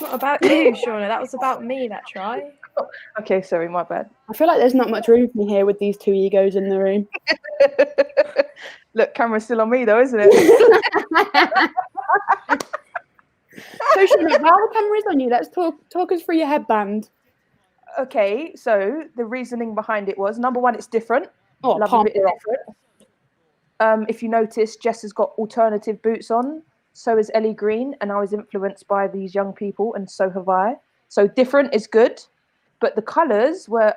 not about you, Shaunagh. That was about me, that try. Okay, sorry, my bad. I feel like there's not much room for me here with these two egos in the room. Look, camera's still on me though, isn't it? So, Shaunagh, while the camera is on you, let's talk us through your headband. Okay, so the reasoning behind it was, number one, it's different. Oh, Love a bit of different. If you notice, Jess has got alternative boots on. So is Ellie Green, and I was influenced by these young people, and so have I. So different is good, but the colours were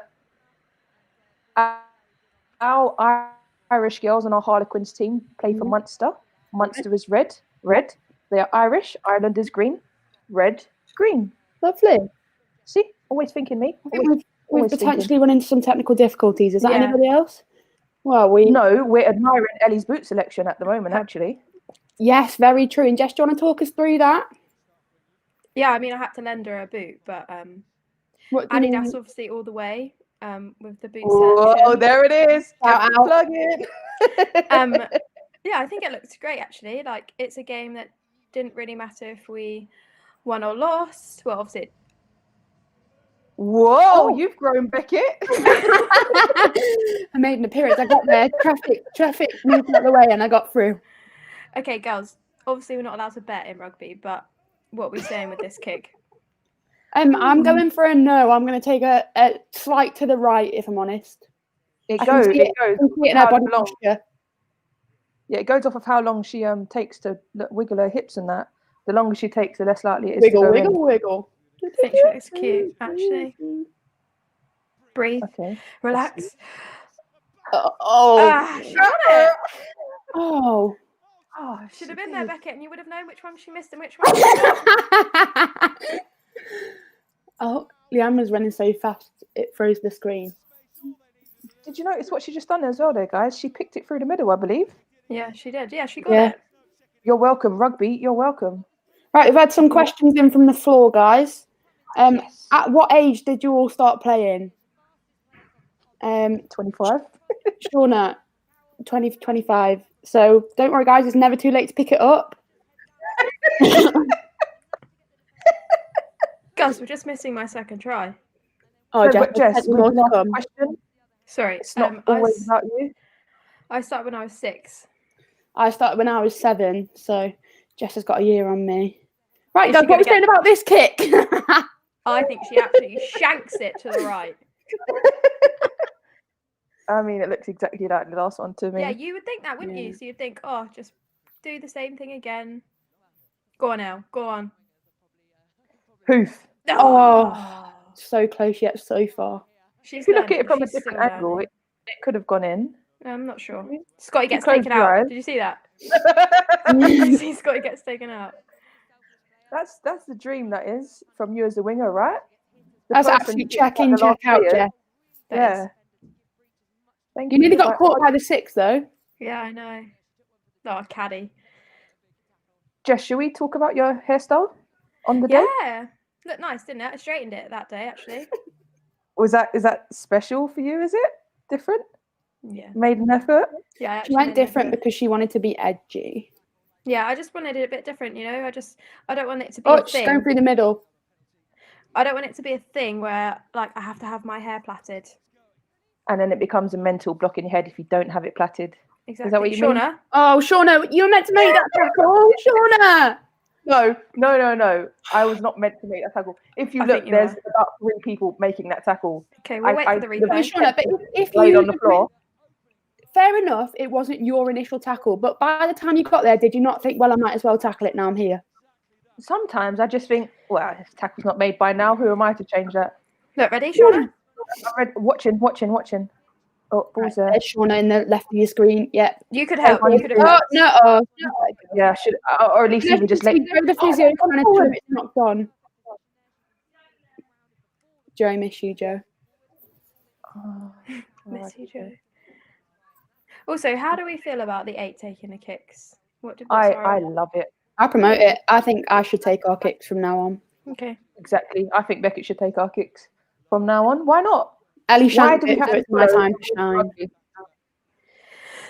our Irish girls on our Harlequins team play for Munster. Munster is red. They are Irish. Ireland is green. Red, green. Lovely. See, always thinking me. We've potentially run into some technical difficulties. Is that Yeah. anybody else? Well, No, we're admiring Ellie's boot selection at the moment, actually. Yes, very true. And Jess, do you want to talk us through that? Yeah, I mean, I had to lend her a boot, but Adidas obviously all the way with the boot selection. Oh, there it is. Plug it. Yeah, I think it looks great, actually. Like, it's a game that didn't really matter if we won or lost. Well, obviously... Whoa, you've grown, Beckett. I made an appearance. I got there. Traffic moved out the way and I got through. Okay, girls, obviously we're not allowed to bet in rugby, but what are we saying with this kick? I'm going for a no. I'm going to take a slight to the right, if I'm honest. It goes. In her body posture. Yeah, it goes off of how long she takes to wiggle her hips and that. The longer she takes, the less likely it is wiggle, to go wiggle, in. wiggle. I think she looks cute, actually. Breathe. Okay. Relax. She got it. Oh. Should have been there, Beckett, and you would have known which one she missed and which one she got. Oh, Leanne was running so fast it froze the screen. Did you notice what she just done as well there, guys? She picked it through the middle, I believe. Yeah, she did. Yeah, she got it. You're welcome, rugby. You're welcome. Right, we've had some questions in from the floor, guys. At what age did you all start playing? 25. Shaunagh, 25. So don't worry, guys. It's never too late to pick it up. Guys, we're just missing my second try. Oh, No, but Jess, more to come. question. Sorry, It's not always about you. I started when I was 6. I started when I was 7, so Jess has got a year on me. Right, Is guys, she what are we gonna saying about this kick? I think she absolutely shanks it to the right. I mean, it looks exactly like the last one to me. Yeah, you would think that, wouldn't you? So you'd think, oh, just do the same thing again. Go on now. Go on. Hoof. Oh, so close yet so far. If you look at it from a different angle, it could have gone in. I'm not sure. Scotty gets close taken your out. eyes. Did you see that? See Scotty gets taken out. That's the dream, that is, from you as a winger, right? That's absolutely check in, check out, Jess. Yeah. Thank you. You nearly got caught by the 6, though. Yeah, I know. Oh, caddy. Jess, should we talk about your hairstyle on the day? Yeah. Looked nice, didn't it? I straightened it that day, actually. Is that special for you, is it? Different? Yeah. Made an effort? Yeah. She went different because she wanted to be edgy. Yeah, I just wanted it a bit different, you know? I don't want it to be a thing. She's going through the middle. I don't want it to be a thing where, like, I have to have my hair plaited. And then it becomes a mental block in your head if you don't have it plaited. Exactly. Is that what you Shaunagh? mean? Oh, Shaunagh, you were meant to make that tackle. Shaunagh! No. I was not meant to make that tackle. If you look, there's about 3 people making that tackle. Okay, we'll wait for the replay. Shaunagh, but if laid you on the floor. Fair enough, it wasn't your initial tackle, but by the time you got there, did you not think, well, I might as well tackle it now I'm here? Sometimes I just think, well, if tackle's not made by now, who am I to change that? Look, ready, Shaunagh? I'm watching. Oh, balls there. There's Shaunagh in the left of your screen. Yeah. You could help. You could have helped. No. Yeah, should or at least even just let the physio trying to trim it's knocked on. Joe, I miss you, Joe. Miss you, Joe. Also, how do we feel about the 8 taking the kicks? I love it. I promote it. I think I should take our kicks from now on. Okay. Exactly. I think Beckett should take our kicks from now on. Why not? Ellie shan't do it, so it's my time to shine.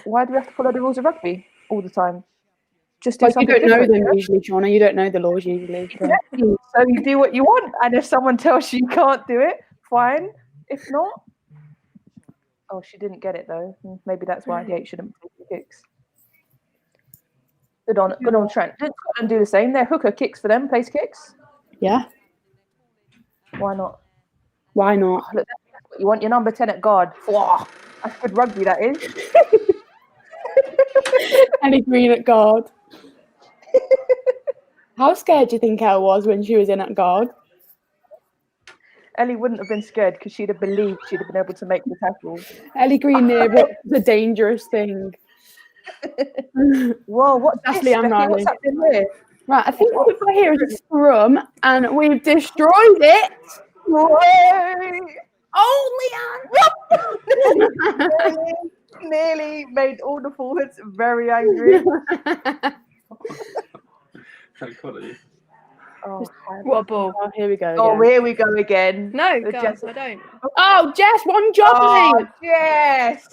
Why do we have to follow the rules of rugby all the time? just do Like, you something don't know different. them usually, Shaunagh. You don't know the laws usually. So. Exactly. So you do what you want, and if someone tells you you can't do it, fine. If not, oh, she didn't get it though. Maybe that's why the 8 shouldn't play the kicks. Good on Trent. Didn't Scotland do the same? Their hooker kicks for them, plays kicks. Yeah. Why not? Why not? Oh, look, that's what you want your number 10 at guard. Wow, that's good rugby, that is. Ellie Green at guard. How scared do you think Elle was when she was in at guard? Ellie wouldn't have been scared because she'd have believed she'd have been able to make the tackle. Ellie Green near what's the dangerous thing? Whoa, what's That's this, Leanne Becky? Riley. What's happening here? Right, I think what we've got here is a scrum, and we've destroyed it. Oh, Leanne! nearly made all the forwards very angry. Oh, What a ball. Oh, here we go. oh, Again. here we go again. No, The girls, Jess- I don't. Oh, Jess, one job. Oh, mate. yes.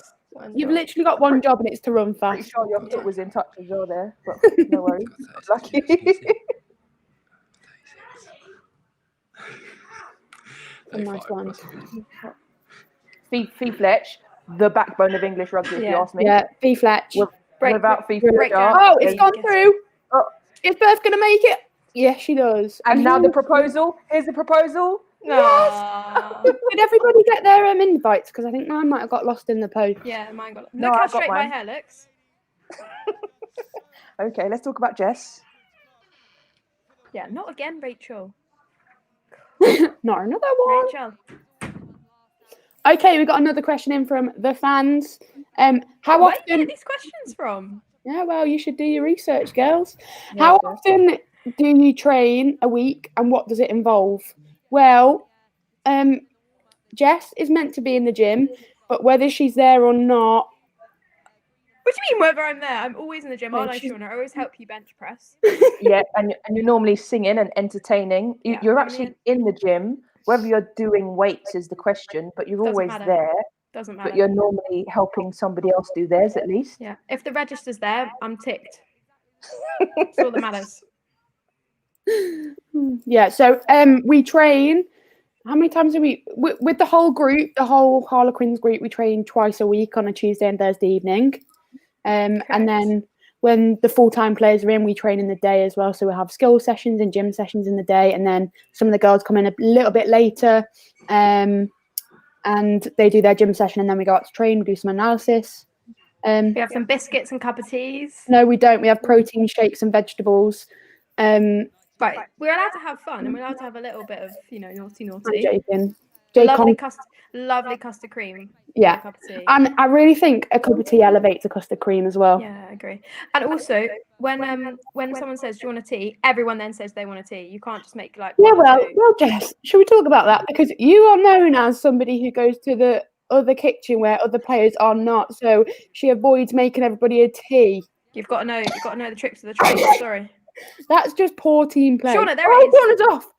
You've literally got one job, and it's to run Pretty fast. sure your foot was in touch as well there, but no worries. Lucky. A nice one. Fee Fletch, the backbone of English rugby, if you Yeah. ask me. Yeah, Fee Fletch. Without Fee break Fletch, down. Oh, it's Yeah, gone you through. Oh. Is Beth going to make it? Yes, she does. and now the proposal. Here's the proposal. Yes. Did everybody get their invites? Because I think mine might have got lost in the post. Yeah, mine got. No, Look I how got straight my mine. hair looks. Okay, let's talk about Jess. Yeah, not again, Rachel. Not another one. Rachel. Okay, we got another question in from the fans. How Where do you often? get these questions from? Yeah, well, you should do your research, girls. Yeah, How Jess. often do you train a week, and what does it involve? Well, Jess is meant to be in the gym, but whether she's there or not, What do you mean whether I'm there? I'm always in the gym, Yeah, aren't I, she's- Shaunagh? I always help you bench press. Yeah, and you're normally singing and entertaining. Yeah, You're I actually mean- in the gym. Whether you're doing weights is the question, but you're Doesn't always matter. there. Doesn't matter. But you're normally helping somebody else do theirs at least. Yeah, if the register's there, I'm ticked. That's all that matters. yeah. So we train. How many times a week? With the whole group, the whole Harlequins group, we train twice a week on a Tuesday and Thursday evening. And then when the full-time players are in, we train in the day as well. So we have skill sessions and gym sessions in the day, and then some of the girls come in a little bit later, and they do their gym session, and then we go out to train. We do some analysis. We have some biscuits and cup of teas. No, we don't. We have protein shakes and vegetables. Right, we're allowed to have fun, and we're allowed to have a little bit of, naughty. I'm joking. Jake Lovely custard cream. Yeah. Cup of tea. And I really think a cup of tea elevates a custard cream as well. Yeah, I agree. And also, when someone says, "Do you want a tea?" everyone then says they want a tea. You can't just make like. Yeah, one or two. well, Jess, should we talk about that? Because you are known as somebody who goes to the other kitchen where other players are not. So she avoids making everybody a tea. You've got to know the tricks of the trade. Sorry. That's just poor team play. Shaunagh, there it is. Corner's off.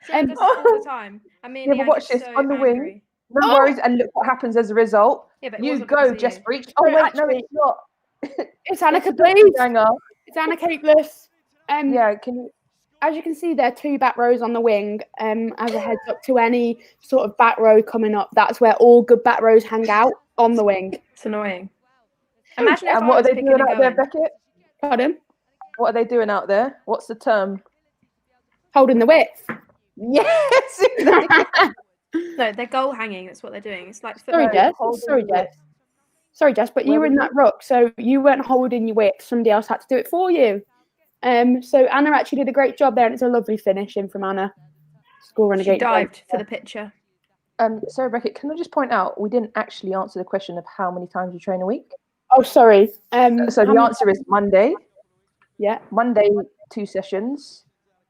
Shaunagh does this all the time. I mean, Yeah, but watch this, on the wing. No Oh. worries, and look what happens as a result. Yeah, but it You wasn't go, because of Jess you. Breach. Oh No, wait, no, actually- it's not. It's Anna It's a Caples. banger. It's Anna Capeless. Yeah, can you? As you can see, there are 2 back rows on the wing. As a heads up to any sort of back row coming up, that's where all good back rows hang out on the wing. It's annoying. Imagine if And I what are was they picking doing and out there, going. Beckett? Pardon? What are they doing out there? What's the term? Holding the width. Yes. No, they're goal hanging. That's what they're doing. It's like Sorry, football. Jess. holding Sorry, the Jess. Sorry, Jess, but you Where were in was that ruck, so you weren't holding your width. Somebody else had to do it for you. So Anna actually did a great job there, and it's a lovely finish in from Anna. Scoring a She great dived for the picture. Sorry, Beckett, can I just point out we didn't actually answer the question of how many times you train a week? Oh, sorry. So how the many- answer is Monday. Yeah. Monday, 2 sessions.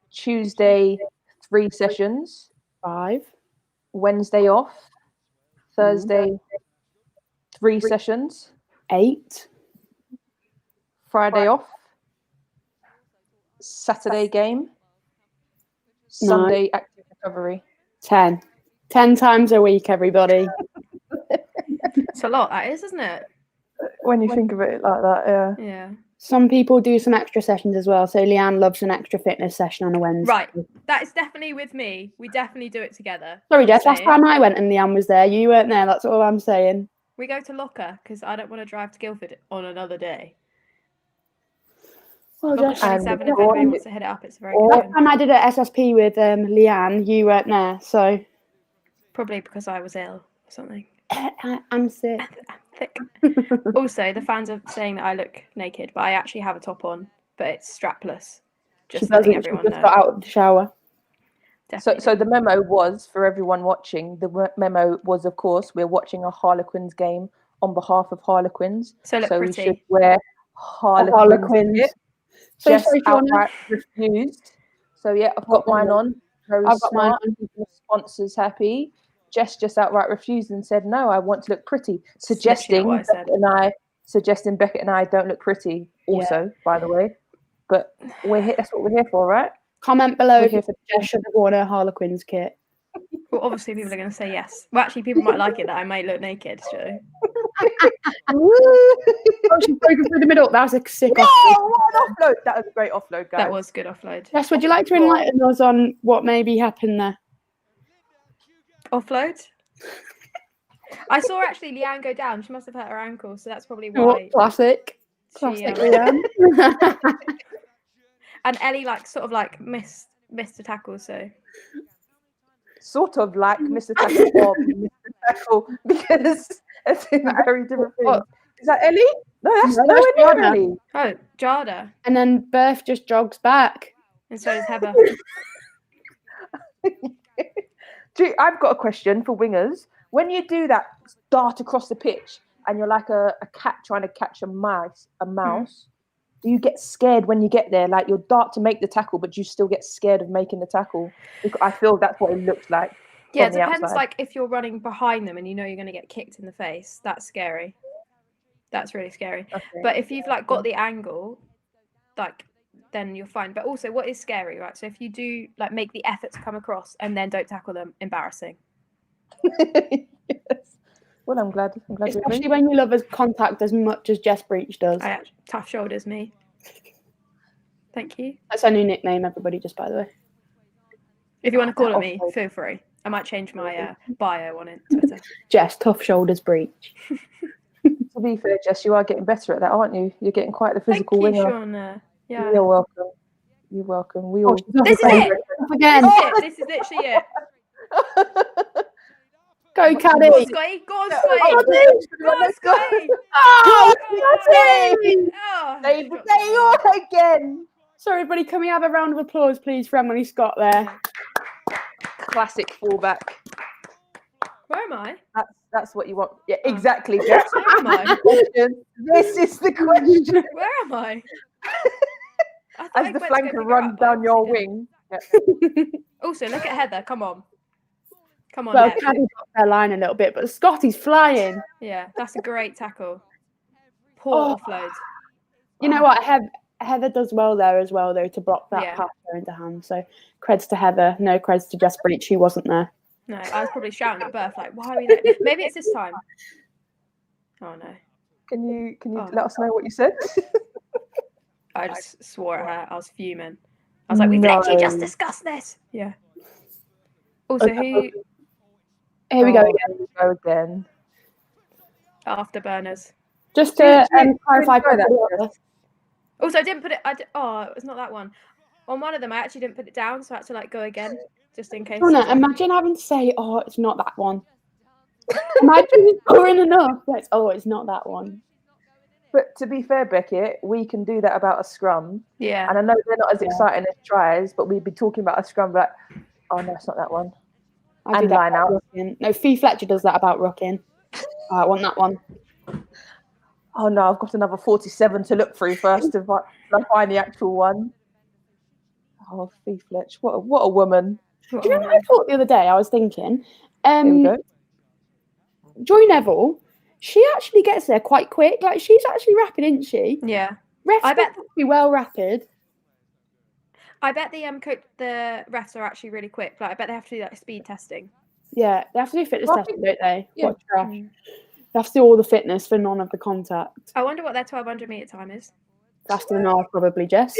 Tuesday, 3 sessions. 5. Wednesday off. Thursday, 3 sessions. 8. Friday off. Saturday game. Sunday active recovery. 10. 10 times a week, everybody. It's a lot, that is, isn't it? When you think of it like that, yeah. Yeah. Some people do some extra sessions as well. So Leanne loves an extra fitness session on a Wednesday. Right. That is definitely with me. We definitely do it together. Sorry, Jess. Say Last it. time I went and Leanne was there, you weren't there. That's all I'm saying. We go to Locker because I don't want to drive to Guildford on another day. Well, Locker Jess, 27, if anybody wants to hit it up, it's a very good last one. time I did an SSP with Leanne, you weren't there. So Probably because I was ill or something. I'm sick. I'm thick. Also, the fans are saying that I look naked, but I actually have a top on, but it's strapless. She Just doesn't. letting She everyone just know. got out of the shower. So the memo was, for everyone watching, the memo was, of course, we're watching a Harlequins game on behalf of Harlequins. So look we pretty. should wear Harlequins. Harlequins. So Jess sorry, Shaunagh. outright refused. So yeah, I've got mine on. Very I've got mine smart. on. Keeping the sponsors happy. Jess just outright refused and said, "No, I want to look pretty," suggesting what I said. Beckett and I don't look pretty. Also, by the way, but we're here. That's what we're here for, right? Comment below We're if here for Jess should have worn a Harlequins kit. Well, obviously people are going to say yes. Well, actually, people might like it that I may look naked. So. Oh, she's broken through the middle. That was a sick offload. Offload. That was a great offload, guys. That was good offload. Jess, would you like to enlighten us on what maybe happened there? Offload? I saw actually Leanne go down. She must have hurt her ankle, so that's probably Oh, why. classic. She, Classic Leanne. and Ellie missed a tackle, so. Sort of like Mr. Tackle or Mr. Tackle, because it's very different things. Is that Ellie? No, that's nowhere near Ellie. Oh, Jada. And then Berth just jogs back. And so does Heather. I've got a question for wingers. When you do that dart across the pitch and you're like a cat trying to catch a mouse, do you get scared when you get there? Like you'll dart to make the tackle, but you still get scared of making the tackle? I feel that's what it looks like. Yeah, it depends. Outside. Like if you're running behind them and you know you're going to get kicked in the face, that's scary. That's really scary. Okay. But if you've got the angle, then you're fine. But also, what is scary, right? So if you do make the effort to come across and then don't tackle them, embarrassing. Yes. Well, I'm glad. Especially when you love contact as much as Jess Breach does. Tough shoulders, me. Thank you. That's our new nickname, everybody. Just by the way. If you want to call it me, feel free. I might change my bio on Twitter. Jess, Tough Shoulders Breach. To be fair, Jess, you are getting better at that, aren't you? You're getting quite the physical winger. Shaunagh. Yeah. You're welcome. You're welcome. We all. This is it. Again. This is literally it. Go, Caddy. Go on, Scotty. Go on, Scotty. Go on, Scotty. Oh, Save the day again. Sorry, everybody. Can we have a round of applause, please, for Emily Scott there? Classic fullback. Where am I? That's what you want. Yeah, exactly. Jess. Where am I? This is the question. Where am I? As the flanker runs down your wing. Yeah. Also, look at Heather. Come on. Well, Caddy got their line a little bit, but Scotty's flying. Yeah, that's a great tackle. Poor offload. You know what? Heather does well there as well, though, to block that pass into hand. So creds to Heather. No creds to Jess Breach, who wasn't there. No, I was probably shouting at Berth, why are we there? Maybe it's this time. Oh, no. Can you let us know what you said? I just swore at her. I was fuming. I was like, we've literally just discussed this. Yeah. Also, who... Here we go again. Afterburners. Just to clarify that. Also, I didn't put it... it's not that one. On one of them, I actually didn't put it down, so I had to go again, just in case. Imagine having to say, it's not that one. Imagine scoring enough. It's not that one. But to be fair, Beckett, we can do that about a scrum. Yeah. And I know they're not as exciting as tries, but we'd be talking about a scrum, but oh no, it's not that one. I do that line out. No, Fee Fletcher does that about Rocking. I want that one. Oh no, I've got another 47 to look through first to find the actual one. Oh, Fee Fletch, what a woman. Do you know what I thought the other day? I was thinking, here we go. Joy Neville, she actually gets there quite quick. She's actually rapid, isn't she? Yeah. I bet be well rapid. I bet the refs are actually really quick. I bet they have to do speed testing. Yeah, they have to do fitness testing, don't they? Yeah. What trash. have to do all the fitness for none of the contact. I wonder what their 1200 metre time is. Faster than ours, probably, Jess.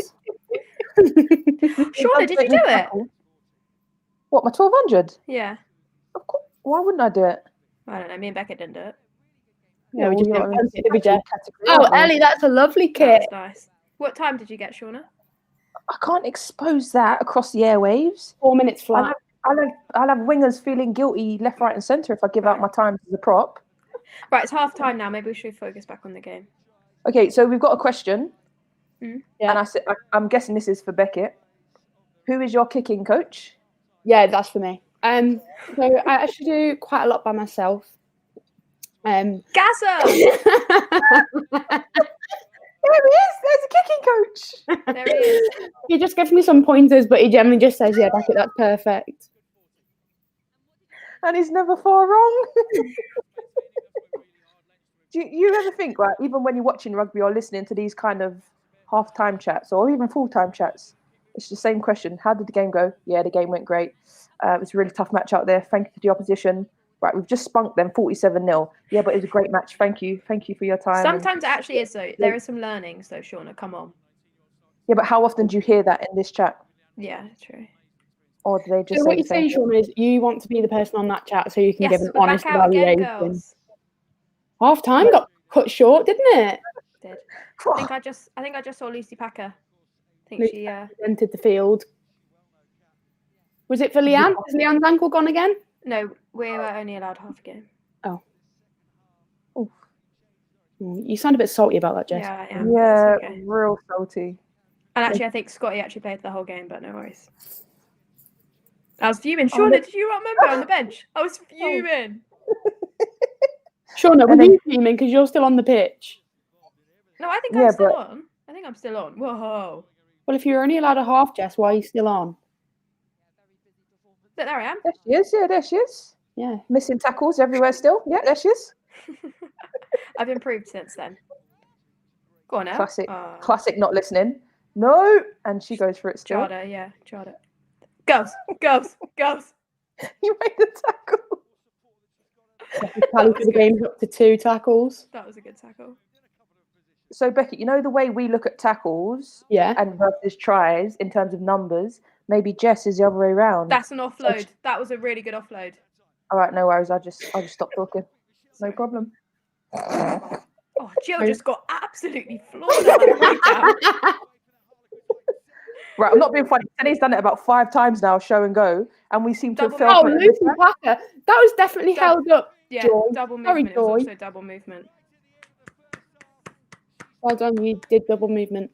Shaunagh, did you do it? What, my 1200? Yeah. Of course. Why wouldn't I do it? I don't know. Me and Beckett didn't do it. Yeah, we just you're didn't in fancy it, did we, category, Jess? aren't we? Ellie, that's a lovely That kit. was nice. What time did you get, Shaunagh? I can't expose that across the airwaves. 4 minutes flat. I'll have wingers feeling guilty left, right, and centre if I give out my times as a prop. Right, it's half time now. Maybe we should focus back on the game. Okay, so we've got a question. Yeah. And I'm guessing this is for Beckett. Who is your kicking coach? Yeah, that's for me. So I actually do quite a lot by myself. Gasser! There he is. There's a kicking coach. There he is. He just gives me some pointers, but he generally just says, "Yeah, Beckett, that's perfect." And he's never far wrong. Do you ever think, right, even when you're watching rugby or listening to these kind of half-time chats or even full-time chats, it's the same question. How did the game go? Yeah, the game went great. It was a really tough match out there. Thank you to the opposition. Right, we've just spunked them 47-0. Yeah, but it was a great match. Thank you. Thank you for your time. Sometimes it actually is, though. There is some learnings, though, Shaunagh. Come on. Yeah, but how often do you hear that in this chat? Yeah, true. Or do they just So say what the you're saying, same? Shaunagh, is you want to be the person on that chat so you can Yes, give an we're honest back out again, evaluation. girls. Half time got cut short, didn't it? Did. I think I just saw Lucy Packer. I think she entered the field. Was it for Leanne? Is Leanne's ankle gone again? No, we were only allowed half a game. Oh. Oof. You sound a bit salty about that, Jess. Yeah, I am. Yeah, Okay. real salty. And actually, I think Scotty actually played the whole game, but no worries. I was fuming. Shaunagh, did you not remember on the bench? I was fuming. Shaunagh, were you fuming because you're still on the pitch? No, I think I'm still on. I think I'm still on. Whoa. Well, if you're only allowed a half, Jess, why are you still on? There I am. There she is. Yeah, there she is. Yeah. Missing tackles everywhere still. Yeah, there she is. I've improved since then. Go on now. Classic not listening. No. And she goes for it still. Chada. Girls. You made the tackle. Tally for the game's up to 2 tackles. That was a good tackle. So, Beckett, you know the way we look at tackles and versus tries in terms of numbers, maybe Jess is the other way around. That's an offload. That was a really good offload. All right, no worries. I'll just stop talking. No problem. Oh, Jill just got absolutely floored at the breakdown. Right, I'm not being funny. Tenny's done it about 5 times now, show and go, and we seem to have failed. Oh, Lucy Packer. That was definitely held up. Yeah, Joy. double movement. It was also double movement. Well done, you did double movement.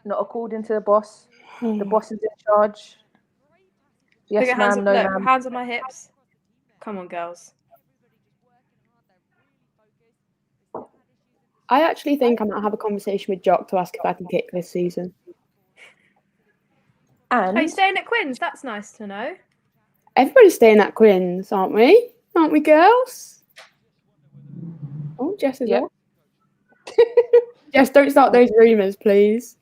Not according to the boss. The boss is in charge. Yes, ma'am, no, ma'am. Hands on my hips. Come on, girls. I actually think I might have a conversation with Jock to ask if I can kick this season. And are you staying at Quinn's? That's nice to know. Everybody's staying at Quinn's, aren't we? Aren't we, girls? Oh, Jess is up. Jess, don't start those rumours, please.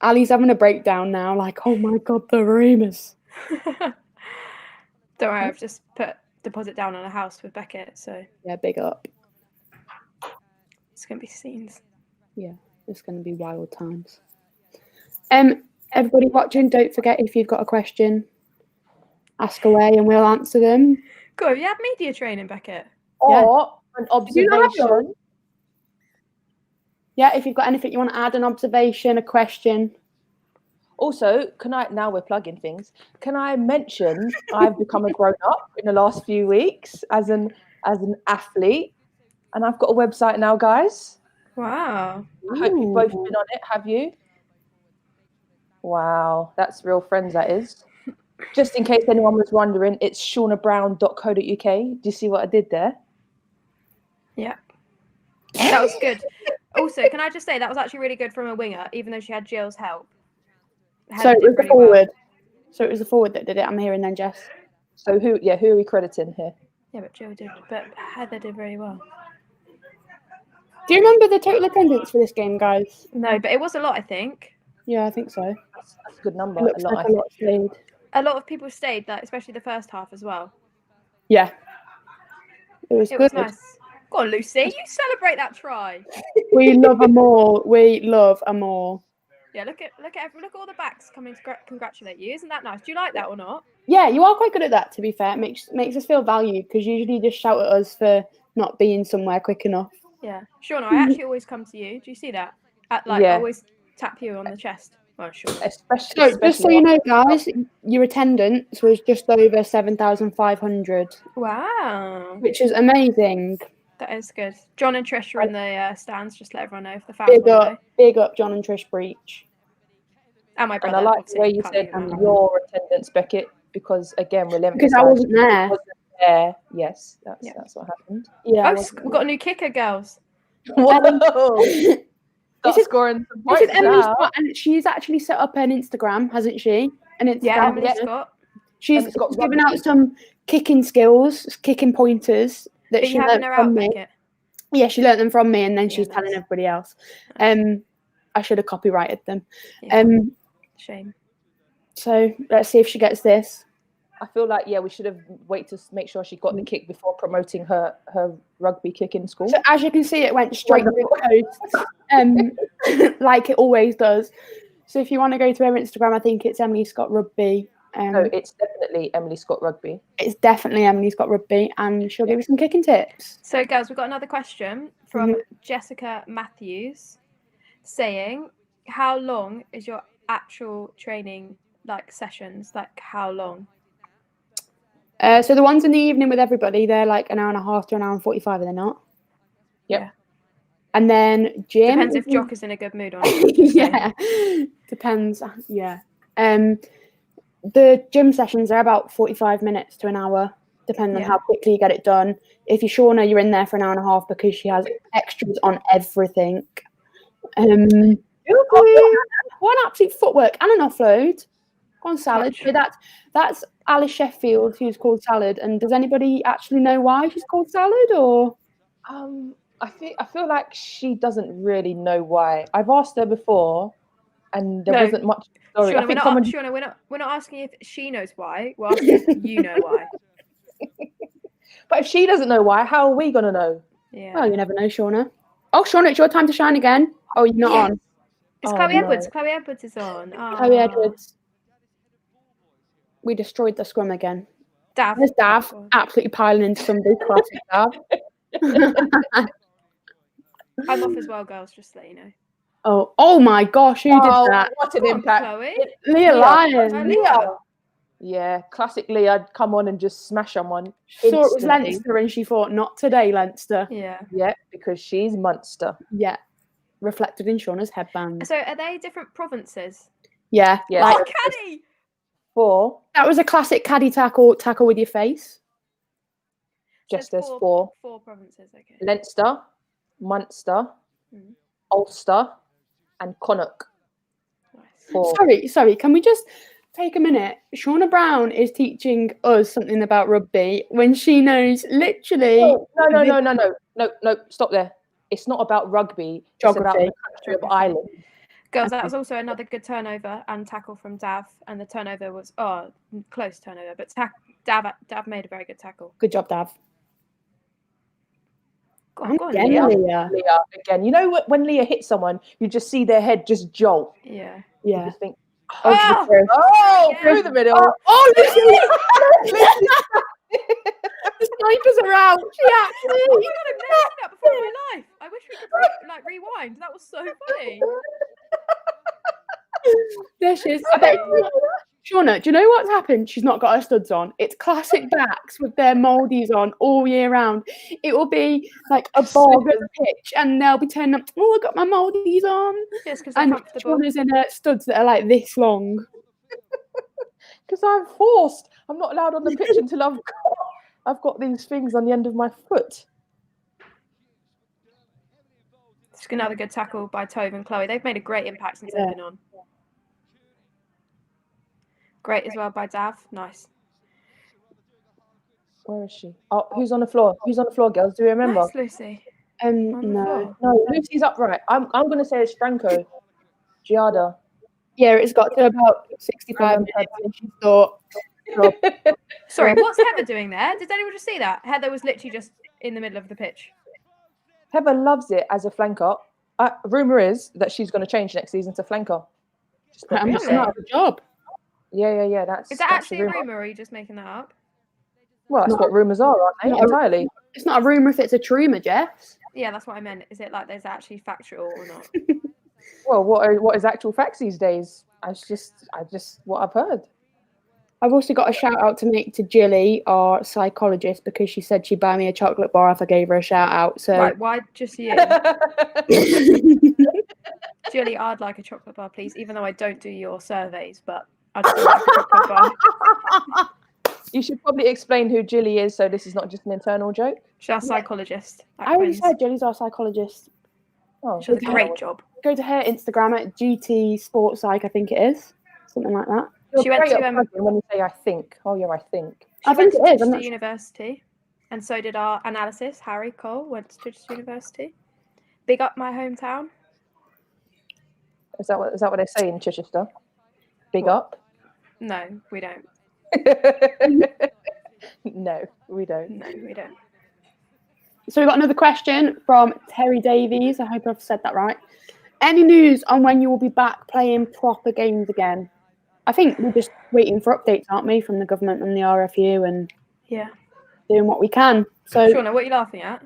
Ali's having a breakdown now, like, oh my God, the rumours. Don't worry, I've just put deposit down on a house with Beckett, so. Yeah, big up. It's going to be scenes. Yeah, it's going to be wild times. Everybody watching, don't forget if you've got a question, ask away and we'll answer them. Good, have you had media training, Beckett? Or an observation. Yeah, if you've got anything you want to add, an observation, a question. Also, now we're plugging things, can I mention I've become a grown-up in the last few weeks as an athlete, and I've got a website now, guys. Wow. I hope you've both been on it, have you? Wow, that's real friends, that is. Just in case anyone was wondering, it's shaunaghbrown.co.uk. Do you see what I did there? Yeah. That was good. Also, can I just say that was actually really good from a winger, even though she had Jill's help. So it was the forward. So it was the forward that did it. I'm hearing then, Jess. So who are we crediting here? Yeah, but Jill did. But Heather did very well. Do you remember the total attendance for this game, guys? No, but it was a lot, I think. Yeah, I think so. That's a good number. Looks like a lot stayed. A lot of people stayed, especially the first half as well. Yeah. It was It good. was nice. Go on, Lucy. You celebrate that try. We love them all. We love them all. Yeah, look at all the backs coming to congratulate you. Isn't that nice? Do you like that or not? Yeah, you are quite good at that, to be fair. It makes us feel valued, because usually you just shout at us for not being somewhere quick enough. Yeah. Shaunagh, I actually always come to you. Do you see that? I always tap you on the chest. Well, sure. Especially Just so you know, guys, your attendance was just over 7,500. Wow. Which is amazing. That is good. John and Trish are in the stands. Just let everyone know if the fans want to know. Big up, John and Trish Breach. And my brother. And I like the way you said your attendance, Beckett, because again, we'll emphasize. Because I wasn't there. There. Yes, that's what happened. Yeah. We've got a new kicker, girls. This is scoring some points. This is Emily Scott, and she's actually set up an Instagram, hasn't she? An Instagram. Yeah, Emily Scott. She's given out some kicking skills, kicking pointers that she learned from me. Beckett? Yeah, she learned them from me, and then she's telling everybody else. I should have copyrighted them. Yeah. Shame. So let's see if she gets this. I feel like we should have waited to make sure she got the kick before promoting her rugby kick in school. So as you can see, it went straight through the post, like it always does. So if you want to go to her Instagram, I think it's Emily Scott Rugby. No, it's definitely Emily Scott Rugby. It's definitely Emily Scott Rugby, and she'll give you some kicking tips. So, girls, we've got another question from Jessica Matthews, saying, "How long is your actual training sessions? How long?" So the ones in the evening with everybody, they're like an hour and a half to an hour and 45, are they not? Yep. Yeah. And then gym. Depends if Jock is in a good mood or not. Yeah. Depends. Yeah. The gym sessions are about 45 minutes to an hour, depending on how quickly you get it done. If you're Shaunagh, you're in there for an hour and a half because she has extras on everything. One absolute footwork and an offload. On Salad. So that's Alice Sheffield, who's called Salad. And does anybody actually know why she's called Salad, or? I feel like she doesn't really know why. I've asked her before, and there wasn't much story. Shaunagh, we're not asking if she knows why. We're asking if you know why. But if she doesn't know why, how are we gonna know? Yeah. Well, you never know, Shaunagh. Oh, Shaunagh, it's your time to shine again. Oh, you're not on. It's Chloe Edwards. Chloe Edwards is on. Chloe Edwards. We destroyed the scrum again. There's Dav, absolutely piling into somebody. Classic Dav. I'm off as well, girls, just to let you know. Oh my gosh, who did that? What an impact. Chloe. Leah Lyon. Leah. Yeah, classic Leah. Come on and just smash someone. She thought it was Leinster and she thought, not today, Leinster. Yeah. Yeah, because she's Munster. Yeah. Reflected in Shaunagh's headband. So are they different provinces? Yeah. Like, caddy! 4. That was a classic caddy tackle with your face. Just as 4. 4 provinces, okay. Leinster, Munster, Ulster, and Connacht. Nice. Sorry, can we just take a minute? Shaunagh Brown is teaching us something about rugby when she knows literally... No, stop there. It's not about rugby. Geography. It's about the country of Ireland. Girls, that was also another good turnover and tackle from Dav, and the turnover was close turnover, but Dav made a very good tackle. Good job, Dav. Go on, Leah. Leah again. You know when Leah hits someone, you just see their head just jolt. Yeah. You just think, through the middle. The snipers are out. Oh my god, I've never seen that before in my life. I wish we could rewind. That was so funny. There she is. Shaunagh, do you know what's happened? She's not got her studs on. It's classic backs with their mouldies on all year round. It will be like a bog at the pitch, and they'll be turning up. Oh, I got my mouldies on. Yes, because they're comfortable. Shaunagh's in her studs that are like this long. Because I'm forced. I'm not allowed on the pitch until I've got these things on the end of my foot. Just another good tackle by Tove and Chloe. They've made a great impact since they've been on. Great as well by Dav. Nice. Where is she? Oh, who's on the floor? Who's on the floor, girls? Do you remember? Nice, Lucy. No, Lucy's upright. I'm going to say it's Franco. Giada. Yeah, it's got to about 65 minutes and she thought, Sorry, what's Heather doing there? Did anyone just see that? Heather was literally just in the middle of the pitch. Heather loves it as a flanker. Rumour is that she's going to change next season to flanker. I'm not a job. Yeah. Is that actually a rumour, or are you just making that up? Well, that's what rumours are, aren't they? Entirely. It's not a rumour if it's a trumour, Jess. Yeah, that's what I meant. Is it like there's actually factual or not? Well, what is actual facts these days? I just what I've heard. I've also got a shout out to make to Jilly, our psychologist, because she said she'd buy me a chocolate bar if I gave her a shout out. So right, why just you? Jilly, I'd like a chocolate bar, please, even though I don't do your surveys, but I just like a chocolate bar. You should probably explain who Jilly is, so this is not just an internal joke. She's our psychologist. I already said Jilly's our psychologist. Oh, she does a great job. Go to her Instagram at GT Sports Psych, I think it is. Something like that. She went to when you say I think. Oh yeah, I think. I think it is. Chichester University, and so did our analysis. Harry Cole went to Chichester University. Big up my hometown. Is that what they say in Chichester? Big up? No, we don't. No, we don't. No, we don't. So we've got another question from Terry Davies. I hope I've said that right. Any news on when you will be back playing proper games again? I think we're just waiting for updates, aren't we, from the government and the RFU and doing what we can. So, Shaunagh, what are you laughing at?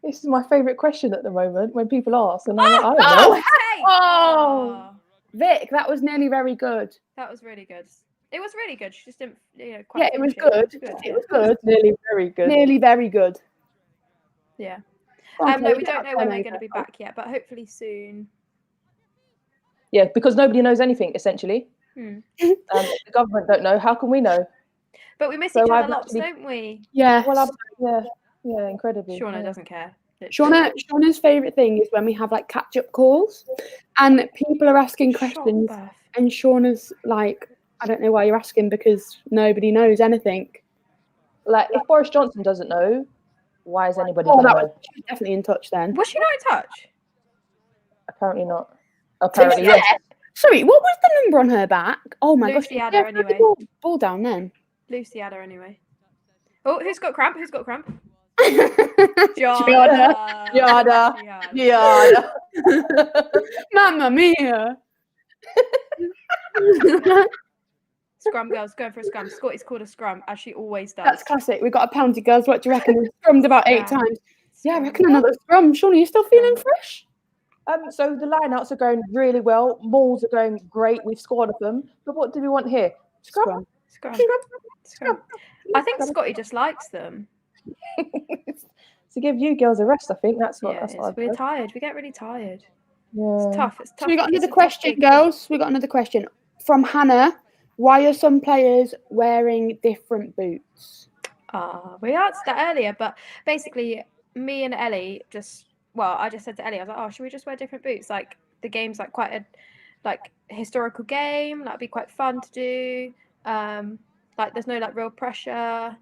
This is my favourite question at the moment when people ask, and I don't know. Oh, Vic, that was nearly very good. That was really good. It was really good. She just didn't, quite. Yeah, it was good. It was good. Nearly very good. Nearly very good. Yeah. No, we don't know when we're going to be back yet, but hopefully soon. Yeah, because nobody knows anything, essentially. The government don't know. How can we know? But we miss each other lots, don't we? Yeah. Well, yeah, incredibly. Shaunagh doesn't care. Shaunagh's favourite thing is when we have like catch-up calls and people are asking questions and Shaunagh's like, I don't know why you're asking because nobody knows anything. Like, if Boris Johnson doesn't know, why is anybody going to know? She's definitely in touch then. Was she not in touch? Apparently not. Apparently, yes. Sorry, what was the number on her back? Oh my gosh. Lucy had her anyway. Ball down then. Lucy had her anyway. Oh, who's got cramp? Yada. Mamma mia. Scrum girls going for a scrum. Scotty's called a scrum, as she always does. That's classic. We got a penalty, girls. What do you reckon? We've scrummed about 8 times. Yeah, I reckon another scrum. Shaunagh, you still feeling fresh? So the lineouts are going really well. Mauls are going great. We've scored of them. But what do we want here? Scrum. I think Scotty just likes them. To give you girls a rest, I think that's what. We're tired. We get really tired. Yeah. It's tough. So we got another question, girls. We got another question from Hannah. Why are some players wearing different boots? We answered that earlier, but basically, me and Ellie I just said to Ellie, I was like, should we just wear different boots? Like the game's like quite a historical game. That'd be quite fun to do. Like there's no real pressure.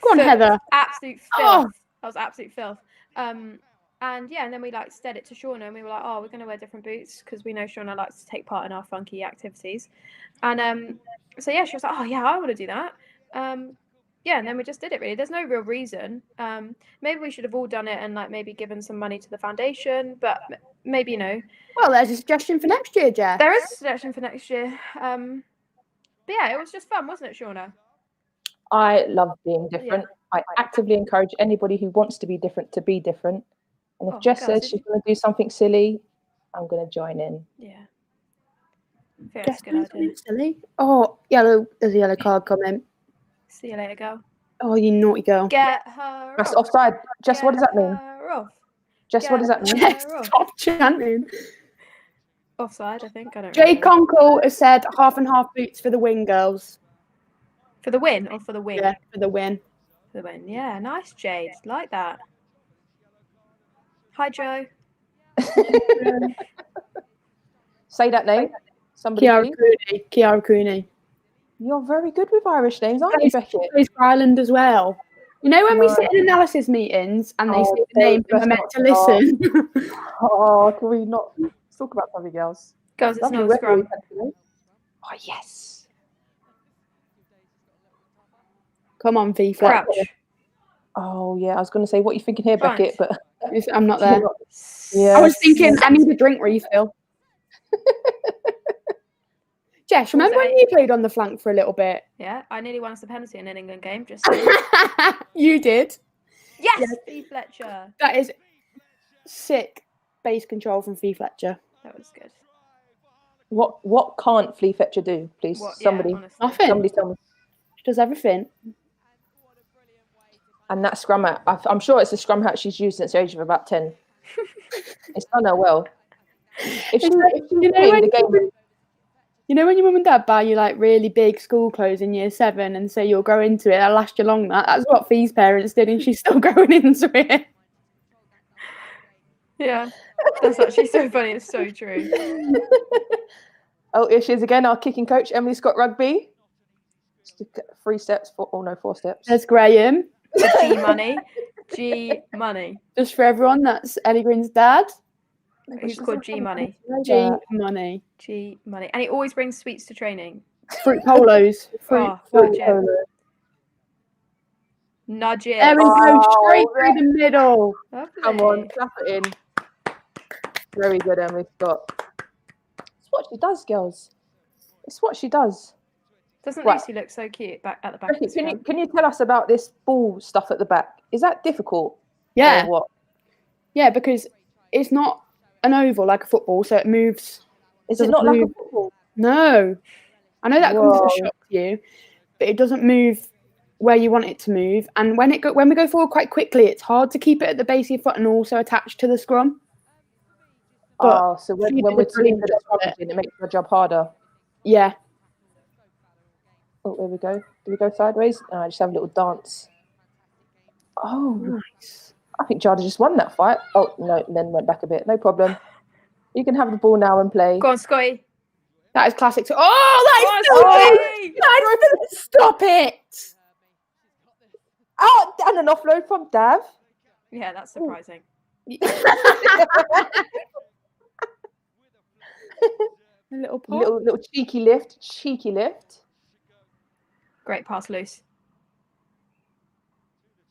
Go on, Heather. Absolute filth. That was absolute filth. And then we said it to Shaunagh and we were like, we're going to wear different boots because we know Shaunagh likes to take part in our funky activities. And she was like, I want to do that. And then we just did it really. There's no real reason. Maybe we should have all done it and maybe given some money to the foundation, but maybe no. Well, there's a suggestion for next year, Jess. There is a suggestion for next year. But yeah, it was just fun, wasn't it, Shaunagh? I love being different. I actively encourage anybody who wants to be different to be different. And if Jess says she's going to do something silly, I'm going to join in. Yeah. That's a good idea. Silly. Oh, yellow. There's a yellow card coming. See you later, girl. Oh, you naughty girl. Get her That's offside. Jess, what does that mean? Jess, what does that mean? Stop chanting. Offside, I think. I don't Jay Conkle has said half and half boots for the win, girls. For the win or for the win? Yeah, for the win. For the win. Yeah, nice, Jade. Like that. Hi, Joe. Say that name. Somebody. Kiara Cooney. You're very good with Irish names, aren't you, Beckett? Plays for Ireland as well. You know when we sit in analysis meetings and they say the name and we're meant to listen. Can we not talk about something else? Girls, it's not a scrum. Oh, yes. Come on, Fee Crouch. Fletcher. Oh yeah, I was going to say what are you thinking here, Fine. Beckett, but I'm not there. yeah. I was thinking I need a drink refill. Jess, remember when you played on the flank for a little bit? Yeah, I nearly won us the penalty in an England game. Just You did. yes, Fee Fletcher. That is sick base control from Fee Fletcher. That was good. What can't Flea Fletcher do, please? Somebody. Nothing. Somebody tell me. She does everything. And that scrum hat, I'm sure it's a scrum hat she's used since the age of about 10. It's done her well. If she played the game. You know when your mum and dad buy you like really big school clothes in year 7 and say you'll grow into it, that'll last you long. That's what Fee's parents did, and she's still growing into it. Yeah, that's actually so funny. It's so true. Oh, here she is again, our kicking coach, Emily Scott Rugby. 4 steps. There's Graham. G money. G money. Just for everyone, that's Ellie Green's dad. He's called G money. G money. G money. And he always brings sweets to training. Fruit polos. Fruit polo. Nudge it. There we go, straight through the middle. Lovely. Come on, clap it in. Very good, Emily Scott. It's what she does, girls. It's what she does. Doesn't Lucy look so cute back at the back? Can you tell us about this ball stuff at the back? Is that difficult? Yeah. Or what? Yeah, because it's not an oval like a football, so it moves. Is it not like a football? No. I know that comes as a shock to you, but it doesn't move where you want it to move. And when we go forward quite quickly, it's hard to keep it at the base of your foot and also attached to the scrum. But so when we're doing it makes our job harder. Yeah. Oh, there we go. Do we go sideways? No, I just have a little dance. Oh, nice. I think Jada just won that fight. Oh, no, and then went back a bit. No problem. You can have the ball now and play. Go on, Scotty. That is classic. That is stop it. Oh, and an offload from Dav. Yeah, that's surprising. A little cheeky lift. Great pass, loose.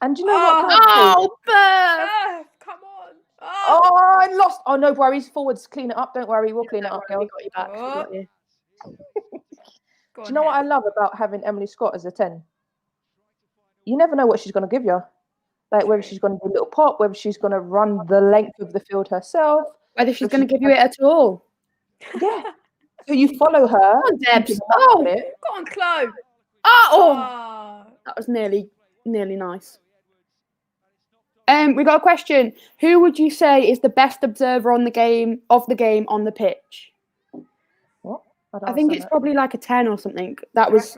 And do you know what? Berth, come on. Oh, I lost. Oh, no worries. Forwards, clean it up. Don't worry. We'll clean it up, girl. We got you back. We got you. Do you know what I love about having Emily Scott as a 10? You never know what she's going to give you. Like whether she's going to do a little pop, whether she's going to run the length of the field herself. Whether she's going to give you it at all. Yeah. So you follow her. Come on, Debs. Oh, go on, Chloe. Oh, that was nearly nice. We got a question. Who would you say is the best observer on the game on the pitch? What? I think it's probably like a 10 or something. That was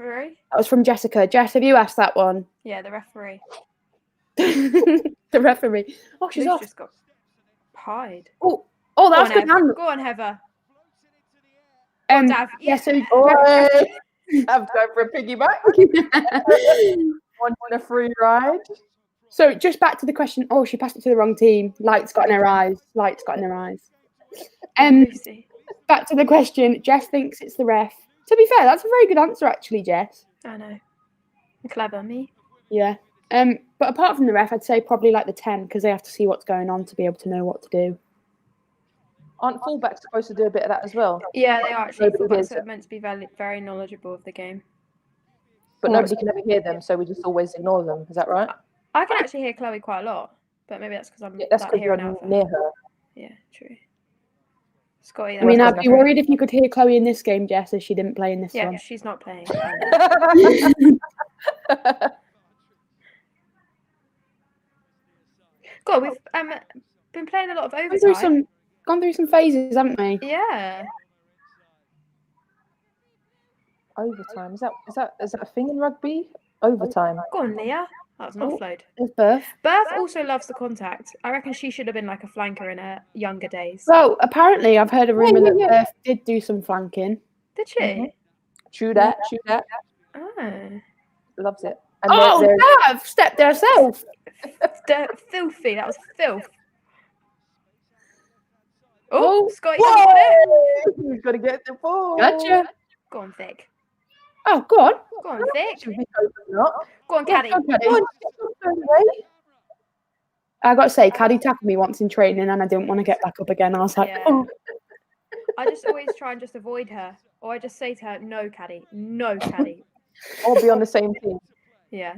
from Jessica. Jess, have you asked that one? Yeah, the referee. The referee. Oh, she's off. Just got pied. Oh, that's good. Go on, Heather. Dav. Yeah, so I'm going for a piggyback. One on a free ride. So just back to the question. Oh, she passed it to the wrong team. Lights got in her eyes. Back to the question. Jess thinks it's the ref. To be fair, that's a very good answer, actually, Jess. I know. Clever, me. Yeah. But apart from the ref, I'd say probably like the 10 because they have to see what's going on to be able to know what to do. Aren't fullbacks supposed to do a bit of that as well? Yeah, they are actually. Fullbacks are meant to be very knowledgeable of the game. But nobody can ever hear them, so we just always ignore them. Is that right? I can actually hear Chloe quite a lot, but maybe that's because I'm near her. Yeah, true. Scotty. I mean, I'd be worried if you could hear Chloe in this game, Jess, as she didn't play in this one. Yeah, she's not playing. God, we've been playing a lot of overtime. Gone through some phases, haven't we? Yeah. Overtime. Is that a thing in rugby? Overtime. Go on, Leah. That was an offload. There's Berth. Berth also loves the contact. I reckon she should have been like a flanker in her younger days. Well, apparently I've heard a rumour that Berth did do some flanking. Did she? Mm-hmm. True that. Oh. Loves it. And Dav stepped herself. Filthy. That was filth. Oh, Scotty got it. We've got to get the ball. Gotcha. Go on, Vic. Oh, go on. Go on, Vic. Go on, Yeah, Caddy. go on, Caddy. I got to say, Caddy tackled me once in training and I didn't want to get back up again. I was like, Yeah. oh. I just always try and just avoid her. Or I just say to her, no, Caddy. No, Caddy. Or be on the same team. Yeah.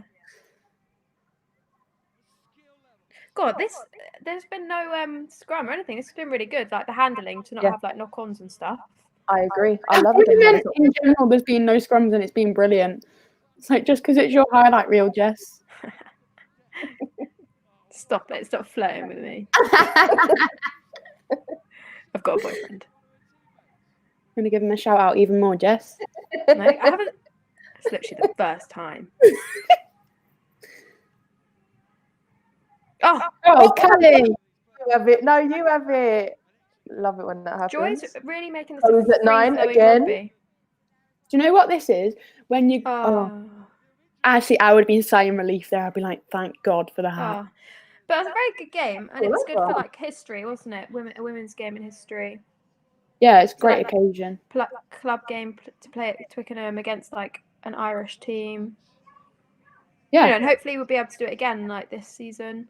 God, there's been no scrum or anything. It's been really good. Like the handling to not have like knock-ons and stuff. I agree. I love it. In general, there's been no scrums and it's been brilliant. It's like just because it's your highlight reel, Jess. Stop it. Stop flirting with me. I've got a boyfriend. I'm going to give him a shout out even more, Jess. No, I haven't. It's literally the first time. Oh, Caddy. You have it. No, you have it. Love it when that happens. Joy's really making this Goes at 9 again. rugby. Do you know what this is? When you... Actually, I would have been sighing relief there. I'd be like, thank God for the hat. But it was a very good game, and it was good for like history, wasn't it? A women's game in history. Yeah, it's a great occasion. Club game to play at Twickenham against like an Irish team. Yeah, and hopefully we'll be able to do it again like this season.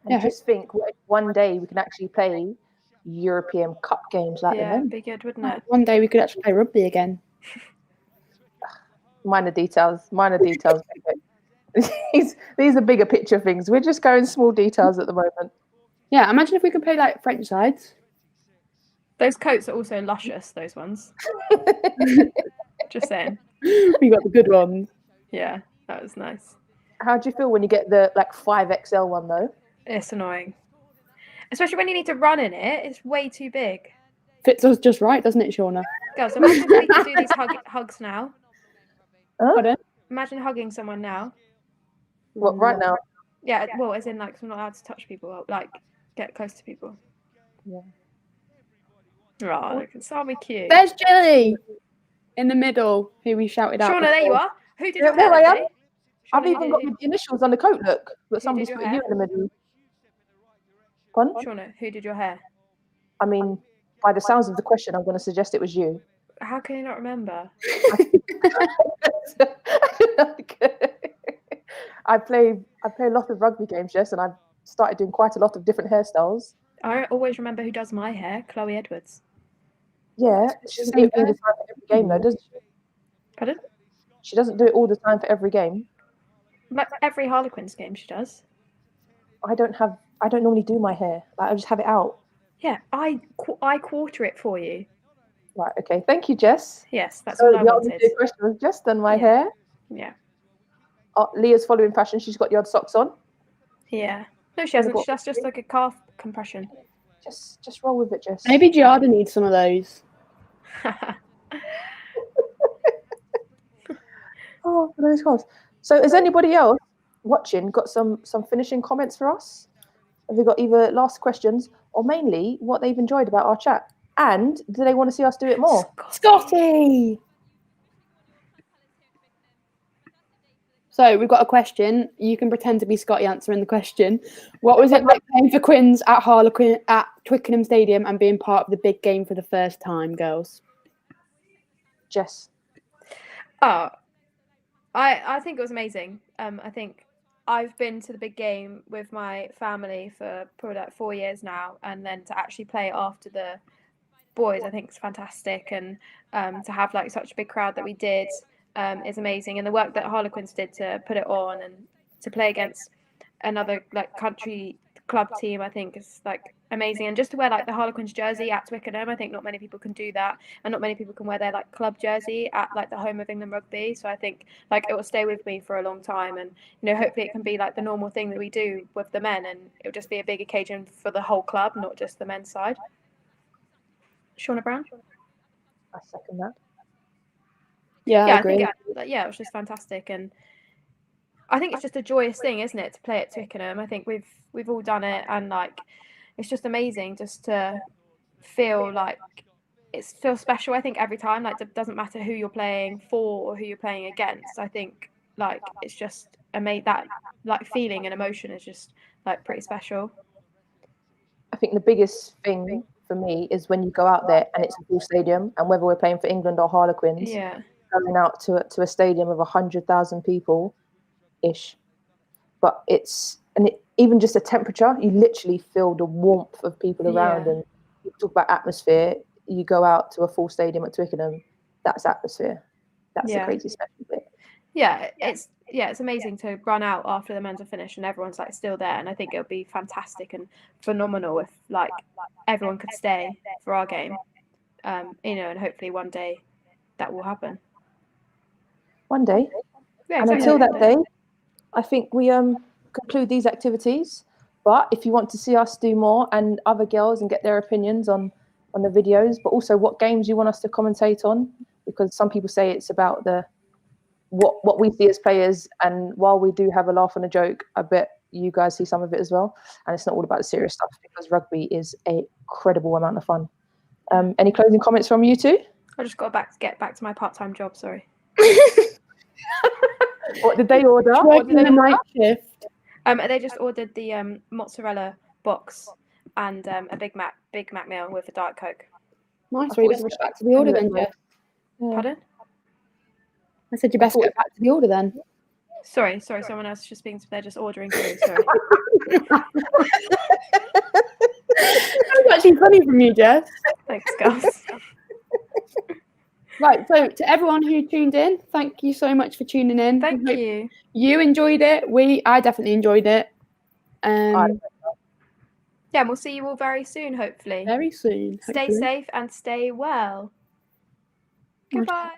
And just think, one day we can actually play European Cup games like them. It'd be good, wouldn't it? One day we could actually play rugby again. Minor details. These are bigger picture things. We're just going small details at the moment. Yeah, imagine if we could play like French sides. Those coats are also luscious, those ones. Just saying. We got the good ones. Yeah, that was nice. How do you feel when you get the 5XL one though? It's annoying. Especially when you need to run in it. It's way too big. Fits us just right, doesn't it, Shaunagh? Girls, imagine we could do these hugs now. Pardon? Imagine hugging someone now. What, right now? Yeah, well, as in like, 'cause I'm not allowed to touch people, like get close to people. Yeah. Oh, look, it's so cute. There's Jilly in the middle, who we shouted out. Shaunagh, there you are. Who did your there hair? I am. I've even got the initials on the coat, look. But somebody's put you in the middle. Pardon? Shaunagh, who did your hair? I mean, by the sounds of the question, I'm going to suggest it was you. How can you not remember? I play a lot of rugby games, Jess, and I've started doing quite a lot of different hairstyles. I always remember who does my hair, Chloe Edwards. Yeah, she doesn't do it all the time for every game, though, does she? Pardon? She doesn't do it all the time for every game. But every Harlequins game she does. I don't normally do my hair. Like, I just have it out. Yeah, I quarter it for you. Right, okay. Thank you, Jess. Yes, that's what I wanted. The question was just done my hair. Yeah. Leah's following fashion. She's got the odd socks on. Yeah. No, she hasn't. That's just like a calf compression. Just roll with it, Jess. Maybe Giada needs some of those. Oh, for those calls. So has anybody else watching got some finishing comments for us? Have they got either last questions or mainly what they've enjoyed about our chat? And do they want to see us do it more? Scotty! So we've got a question. You can pretend to be Scotty answering the question. What was it like playing for Quins at Harlequin at Twickenham Stadium and being part of the big game for the first time, girls? Jess. Oh, I think it was amazing. I think I've been to the big game with my family for probably like 4 years now, and then to actually play after the boys, I think it's fantastic. And to have like such a big crowd that we did is amazing. And the work that Harlequins did to put it on and to play against another like country club team, I think is like amazing. And just to wear like the Harlequins jersey at Twickenham, I think not many people can do that, and not many people can wear their like club jersey at like the home of England rugby. So I think like it will stay with me for a long time, and hopefully it can be like the normal thing that we do with the men, and it'll just be a big occasion for the whole club, not just the men's side. Shaunagh Brown. I second that. Yeah, I agree. think it was just fantastic, and I think it's just a joyous thing, isn't it, to play at Twickenham? I think we've all done it, and like it's just amazing just to feel like it feels special. I think every time, like, it doesn't matter who you're playing for or who you're playing against. I think like it's just that like feeling and emotion is just like pretty special. I think the biggest thing for me is when you go out there and it's a full stadium, and whether we're playing for England or Harlequins, going out to a stadium of 100,000 people ish, but even just the temperature, you literally feel the warmth of people around. And you talk about atmosphere. You go out to a full stadium at Twickenham, that's atmosphere. That's the crazy special bit. Yeah, it's amazing to run out after the men's are finished and everyone's like still there. And I think it would be fantastic and phenomenal if like everyone could stay for our game. And hopefully one day that will happen. One day. Yeah, and until that day, I think we conclude these activities. But if you want to see us do more and other girls and get their opinions on the videos, but also what games you want us to commentate on, because some people say it's about what we see as players, and while we do have a laugh and a joke, I bet you guys see some of it as well, and it's not all about the serious stuff, because rugby is a incredible amount of fun. Any closing comments from you two? I just got to get back to my part-time job, sorry. What did they order? Working the night shift. They just ordered the mozzarella box and a Big Mac meal with a Diet Coke. Nice, we better get back to the order then, Jess. Pardon? I said you best get back to the order then. Sorry, someone else just being, they're just ordering food, sorry. That was actually funny from you, Jess. Thanks, girls. Right, so to everyone who tuned in, thank you so much for tuning in. Thank you. You enjoyed it. I definitely enjoyed it. Yeah, and we'll see you all very soon, hopefully. Very soon. Stay safe and stay well. Goodbye.